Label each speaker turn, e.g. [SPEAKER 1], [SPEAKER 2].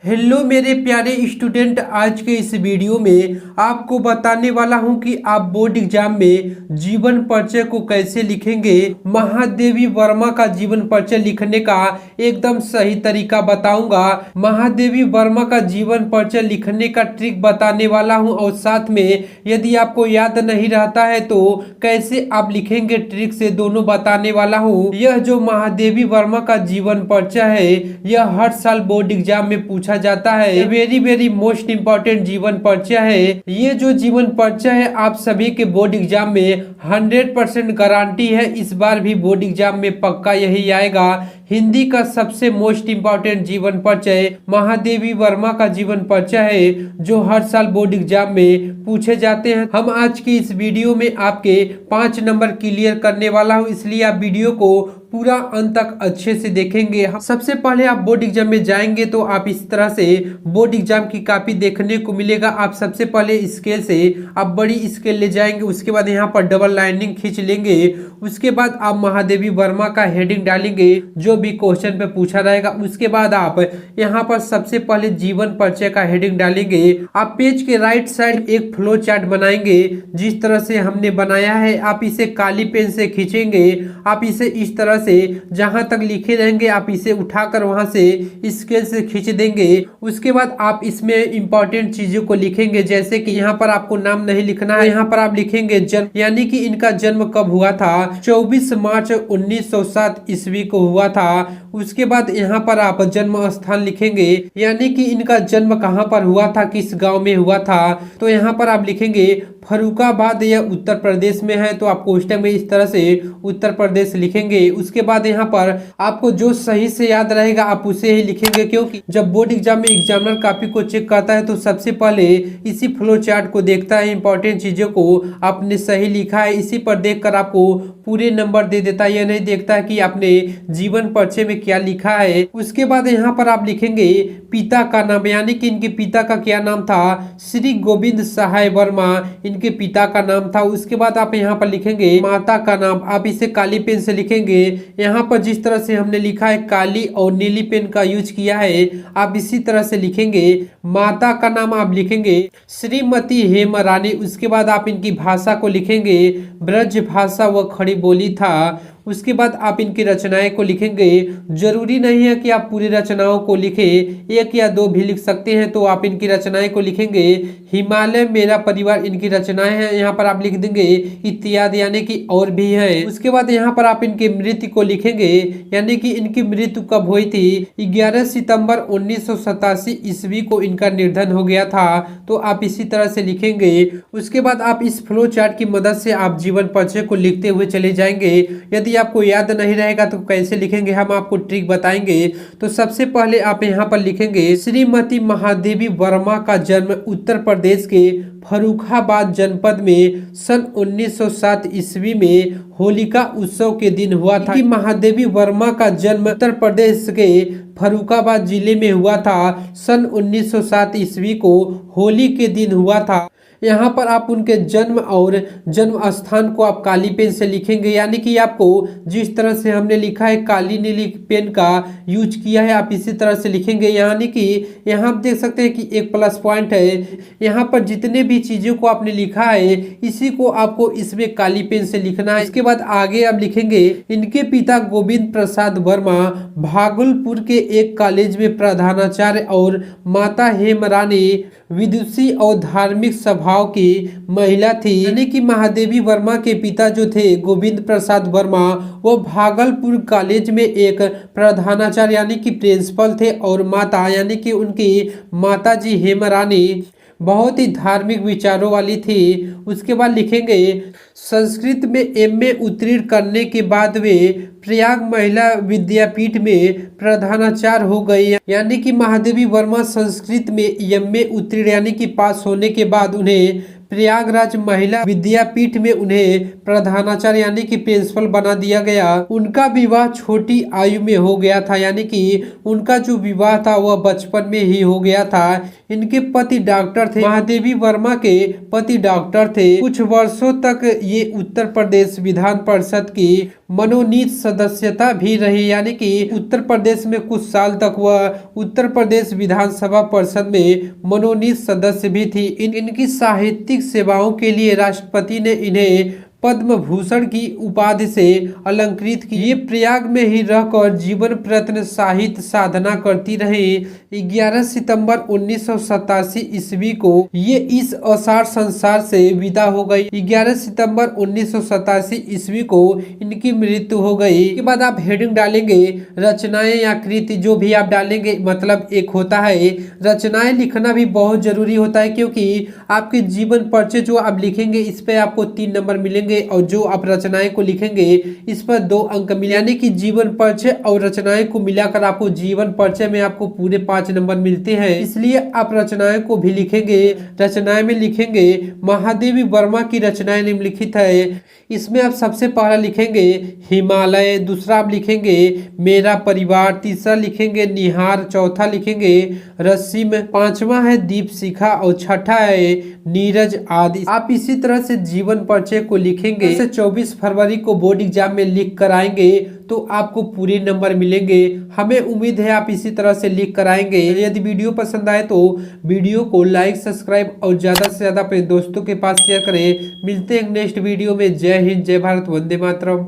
[SPEAKER 1] Hello मेरे प्यारे student, आज के इस वीडियो में आपको बताने वाला हूं कि आप बोर्ड एग्जाम में जीवन परिचय को कैसे लिखेंगे। महादेवी वर्मा का जीवन परिचय लिखने का एकदम सही तरीका बताऊंगा। महादेवी वर्मा का जीवन परिचय लिखने का ट्रिक बताने वाला हूं और साथ में यदि आपको याद नहीं रहता है तो कैसे आप लिखेंगे ट्रिक से, दोनों बताने वाला हूं। यह जो महादेवी वर्मा का जीवन परिचय है यह हर साल बोर्ड एग्जाम में पूछा जाता है। वेरी वेरी मोस्ट इम्पोर्टेंट जीवन परिचय है। ये जो जीवन परिचय है आप सभी के बोर्ड एग्जाम में 100% गारंटी है, इस बार भी बोर्ड एग्जाम में पक्का यही आएगा। हिंदी का सबसे मोस्ट इम्पोर्टेंट जीवन परिचय महादेवी वर्मा का जीवन परिचय है जो हर साल बोर्ड एग्जाम में पूछे जाते हैं। हम आज की इस वीडियो में आपके 5 नंबर क्लियर करने वाला हूं, इसलिए आप वीडियो को पूरा अंत तक अच्छे से देखेंगे। सबसे पहले आप बोर्ड एग्जाम में जाएंगे तो आप इस तरह से बोर्ड एग्जाम की कॉपी देखने को मिलेगा। आप सबसे पहले स्केल से आप बड़ी स्केल ले जाएंगे, उसके बाद यहाँ पर डबल लाइनिंग खींच लेंगे। उसके बाद आप महादेवी वर्मा का हेडिंग डालेंगे जो भी क्वेश्चन पे पूछा रहेगा। उसके बाद आप यहाँ पर सबसे पहले जीवन परिचय का हेडिंग डालेंगे। आप पेज के राइट साइड एक फ्लो चार्ट बनाएंगे जिस तरह से हमने बनाया है। आप इसे काली पेन से खींचेंगे। आप इसे इस तरह से जहां तक लिखे रहेंगे आप इसे उठाकर वहां से स्केल से खींच देंगे। उसके बाद आप इसमें इंपॉर्टेंट चीजों को लिखेंगे, जैसे कि यहाँ पर आपको नाम नहीं लिखना है, यहाँ पर आप लिखेंगे जन्म, यानी कि इनका जन्म कब हुआ था। 24 मार्च 1907 ईस्वी को हुआ था। उसके बाद यहाँ पर आप जन्म स्थान लिखेंगे, यानी कि इनका जन्म कहाँ पर हुआ था, किस गांव में हुआ था। तो यहाँ पर आप लिखेंगे फर्रुखाबाद, यह उत्तर प्रदेश में है। तो आप क्वेश्चन में इस तरह से उत्तर प्रदेश लिखेंगे। उसके बाद यहाँ पर आपको जो सही से याद रहेगा आप उसे ही लिखेंगे, क्योंकि जब बोर्ड एग्जाम में एग्जामिनर कॉपी को चेक करता है तो सबसे पहले इसी फ्लो चार्ट को देखता है। इंपॉर्टेंट चीजों को आपने सही लिखा है, इसी पर देखकर आपको पूरे नंबर दे देता है। यह नहीं देखता है कि आपने जीवन परिचय में क्या लिखा है। उसके बाद यहाँ पर आप लिखेंगे पिता का नाम, यानी कि इनके पिता का क्या नाम था, श्री गोविंद सहाय वर्मा इनके पिता का नाम था। उसके बाद आप यहाँ पर लिखेंगे माता का नाम, आप इसे काली पेन से लिखेंगे। यहाँ पर जिस तरह से हमने लिखा है काली और नीली पेन का यूज किया है, आप इसी तरह से लिखेंगे। माता का नाम आप लिखेंगे श्रीमती हेमरानी। उसके बाद आप इनकी भाषा को लिखेंगे ब्रज भाषा व खड़ी बोली था। उसके बाद आप इनकी रचनाएं को लिखेंगे। जरूरी नहीं है कि आप पूरी रचनाओं को लिखें, एक या दो भी लिख सकते हैं। तो आप इनकी रचनाएं को लिखेंगे हिमालय मेरा परिवार इनकी रचनाएं हैं, यहाँ पर आप लिख देंगे इत्यादि, यानी कि और भी है। उसके बाद यहाँ पर आप इनकी मृत्यु को लिखेंगे, यानी कि इनकी मृत्यु कब हुई थी, 11 सितंबर 1987 ईस्वी को इनका निर्धन हो गया था। तो आप इसी तरह से लिखेंगे। उसके बाद आप इस फ्लो चार्ट की मदद से आप जीवन परिचय को लिखते हुए चले जाएंगे। यदि आपको याद नहीं रहेगा तो कैसे लिखेंगे, हम आपको ट्रिक बताएंगे। तो सबसे पहले आप यहाँ पर लिखेंगे श्रीमती महादेवी वर्मा का जन्म उत्तर प्रदेश के फर्रुखाबाद जनपद में सन 1907 ईस्वी में होलिका उत्सव के दिन हुआ था। कि महादेवी वर्मा का जन्म उत्तर प्रदेश के फर्रुखाबाद जिले में हुआ था। सन 1907 ईस्वी को होली के दिन हुआ था। यहाँ पर आप उनके जन्म और जन्म स्थान को आप काली पेन से लिखेंगे, यानी कि आपको जिस तरह से हमने लिखा है काली नीली पेन का यूज किया है आप इसी तरह से लिखेंगे। यानी कि यहाँ आप देख सकते हैं कि एक प्लस पॉइंट है, यहाँ पर जितने भी चीज़ों को आपने लिखा है इसी को आपको इसमें काली पेन से लिखना है। इसके बाद आगे आप लिखेंगे इनके पिता गोविंद प्रसाद वर्मा भागलपुर के एक कॉलेज में प्रधानाचार्य और माता हेमरानी विदुषी और धार्मिक स्वभाव की महिला थी। यानी कि महादेवी वर्मा के पिता जो थे गोविंद प्रसाद वर्मा, वो भागलपुर कॉलेज में एक प्रधानाचार्य यानी कि प्रिंसिपल थे, और माता यानी कि उनकी माता जी हेमरानी बहुत ही धार्मिक विचारों वाली थी। उसके बाद लिखेंगे संस्कृत में एमए उत्तीर्ण करने के बाद वे प्रयाग महिला विद्यापीठ में प्रधानाचार्य हो गई। यानी कि महादेवी वर्मा संस्कृत में एमए उत्तीर्ण यानी कि पास होने के बाद उन्हें प्रयागराज महिला विद्यापीठ में उन्हें प्रधानाचार्य यानी कि प्रिंसिपल बना दिया गया। उनका विवाह छोटी आयु में हो गया था, यानी कि उनका जो विवाह था वह बचपन में ही हो गया था। इनके पति डॉक्टर थे। महादेवी वर्मा के पति डॉक्टर थे। कुछ वर्षों तक ये उत्तर प्रदेश विधान परिषद की मनोनीत सदस्यता भी रही, यानी कि उत्तर प्रदेश में कुछ साल तक वह उत्तर प्रदेश विधानसभा परिषद में मनोनीत सदस्य भी थी। इनकी साहित्यिक सेवाओं के लिए राष्ट्रपति ने इन्हें पद्म भूषण की उपाधि से अलंकृत की। ये प्रयाग में ही रहकर जीवन प्रयत्न साहित्य साधना करती रही। 11 सितंबर 1987 ईस्वी को ये इस असार संसार से विदा हो गई। 11 सितंबर 1987 ईस्वी को इनकी मृत्यु हो गई। इसके बाद आप हेडिंग डालेंगे रचनाएं या कृति, जो भी आप डालेंगे मतलब एक होता है। रचनाएं लिखना भी बहुत जरूरी होता है, क्योंकि आपके जीवन परिचय जो आप लिखेंगे इस पे आपको 3 नंबर मिलेंगे, और जो आप रचनाएं को लिखेंगे इस पर 2 अंक मिले, यानी कि जीवन परिचय और रचनाएं को मिलाकर आपको जीवन परिचय में आपको पूरे 5 नंबर मिलते हैं। इसलिए आप रचनाएं को भी लिखेंगे। रचनाएं में लिखेंगे महादेवी वर्मा की रचनाएं निम्नलिखित है। इसमें आप सबसे पहला लिखेंगे हिमालय, दूसरा आप लिखेंगे मेरा परिवार, तीसरा लिखेंगे निहार, चौथा लिखेंगे रसीम, पांचवा है दीप शिखा और छठा है नीरज आदि। आप इसी तरह से जीवन परिचय को लिखेंगे। 24 फरवरी को बोर्ड एग्जाम में लिख कर आएंगे तो आपको पूरे नंबर मिलेंगे। हमें उम्मीद है आप इसी तरह से लिख कर आएंगे। यदि वीडियो पसंद आए तो वीडियो को लाइक, सब्सक्राइब और ज्यादा से ज्यादा अपने दोस्तों के पास शेयर करें। मिलते हैं नेक्स्ट वीडियो में। जय हिंद, जय भारत, वंदे मातरम।